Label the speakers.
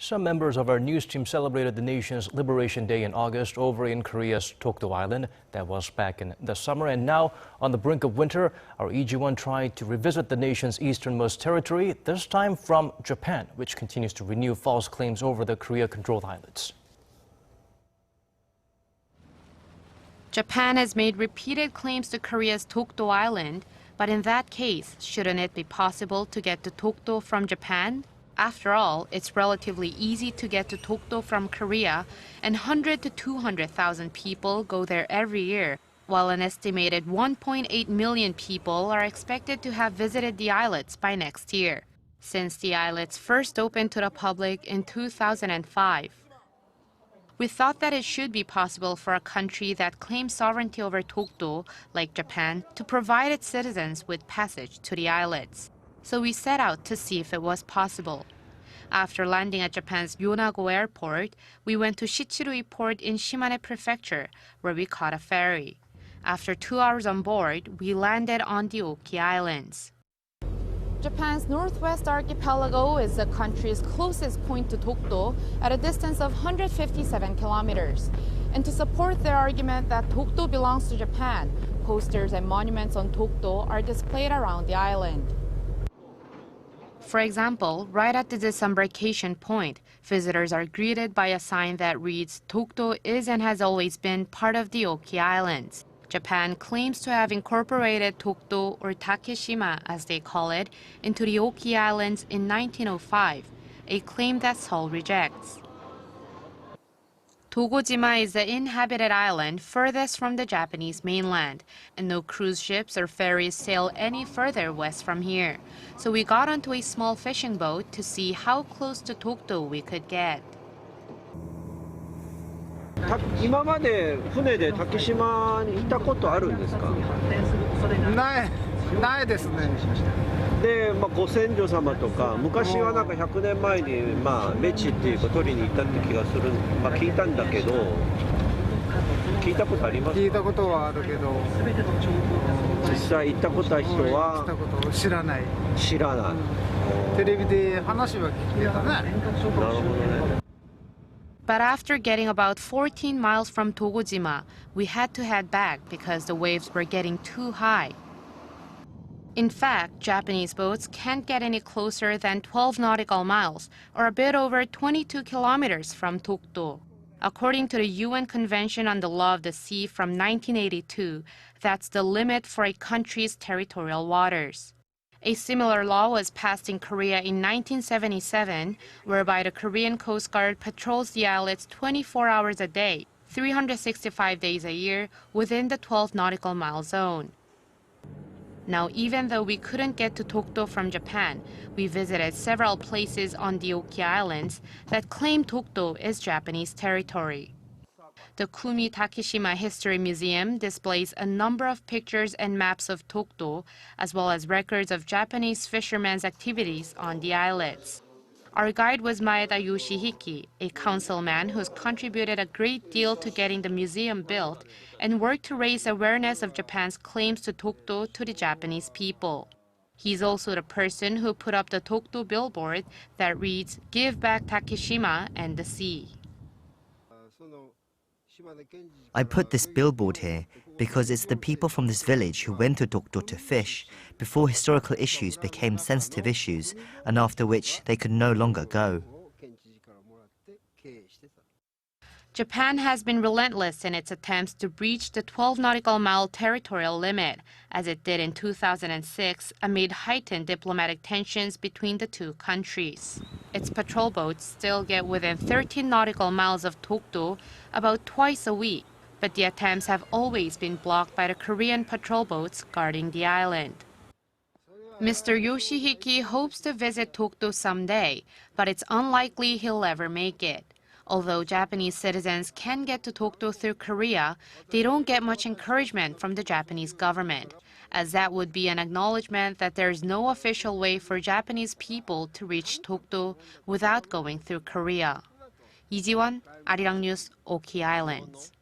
Speaker 1: Some members of our news team celebrated the nation's Liberation Day in August over in Korea's Dokdo Island. That was back in the summer, and now on the brink of winter, our EG1 tried to revisit the nation's easternmost territory, this time from Japan, which continues to renew false claims over the Korea-controlled islets.
Speaker 2: Japan has made repeated claims to Korea's Dokdo Island, but in that case, shouldn't it be possible to get to Dokdo from Japan? After all, it's relatively easy to get to Dokdo from Korea, and 100 to 200,000 people go there every year, while an estimated 1.8 million people are expected to have visited the islets by next year, since the islets first opened to the public in 2005. We thought that it should be possible for a country that claims sovereignty over Dokdo, like Japan, to provide its citizens with passage to the islets. So we set out to see if it was possible. After landing at Japan's Yonago Airport, we went to Shichirui Port in Shimane Prefecture, where we caught a ferry. After 2 hours on board, we landed on the Oki Islands. Japan's northwest archipelago is the country's closest point to Dokdo at a distance of 157 kilometers. And to support their argument that Dokdo belongs to Japan, posters and monuments on Dokdo are displayed around the island. For example, right at the disembarkation point, visitors are greeted by a sign that reads, "Dokdo is and has always been part of the Oki Islands." Japan claims to have incorporated Dokdo, or Takeshima as they call it, into the Oki Islands in 1905, a claim that Seoul rejects. Dogojima is the inhabited island furthest from the Japanese mainland, and no cruise ships or ferries sail any further west from here. So we got onto a small fishing boat to see how close to Dokdo we could get.
Speaker 3: 今まで船で竹島に行ったことあるんですか？ないですね。で、ご先祖様とか昔はなんか100年前にメチっていうか取りに行ったって気がする、聞いたんだけど、聞いたことありますか？聞いたことはあるけど、実際行ったことある人は知らない。知らない。テレビで話は聞いてたね。なるほどね。
Speaker 2: But after getting about 14 miles from Dogojima, we had to head back because the waves were getting too high. In fact, Japanese boats can't get any closer than 12 nautical miles, or a bit over 22 kilometers from Dokdo. According to the UN Convention on the Law of the Sea from 1982, that's the limit for a country's territorial waters. A similar law was passed in Korea in 1977, whereby the Korean Coast Guard patrols the islets 24 hours a day, 365 days a year, within the 12 nautical mile zone. Now, even though we couldn't get to Dokdo from Japan, we visited several places on the Oki Islands that claim Dokdo is Japanese territory. The Kumi Takeshima History Museum displays a number of pictures and maps of Dokdo, as well as records of Japanese fishermen's activities on the islets. Our guide was Maeda Yoshihiki, a councilman who's contributed a great deal to getting the museum built and worked to raise awareness of Japan's claims to Dokdo to the Japanese people. He's also the person who put up the Dokdo billboard that reads, "Give back Takeshima and the sea."
Speaker 4: I put this billboard here because it's the people from this village who went to Dokdo to fish before historical issues became sensitive issues, and after which they could no longer go.
Speaker 2: Japan has been relentless in its attempts to breach the 12 nautical mile territorial limit, as it did in 2006 amid heightened diplomatic tensions between the two countries. Its patrol boats still get within 13 nautical miles of Dokdo about twice a week, but the attempts have always been blocked by the Korean patrol boats guarding the island. Mr. Yoshihiki hopes to visit Dokdo someday, but it's unlikely he'll ever make it. Although Japanese citizens can get to Dokdo through Korea, they don't get much encouragement from the Japanese government, as that would be an acknowledgement that there is no official way for Japanese people to reach Dokdo without going through Korea. 이지원, Arirang News, Oki Islands.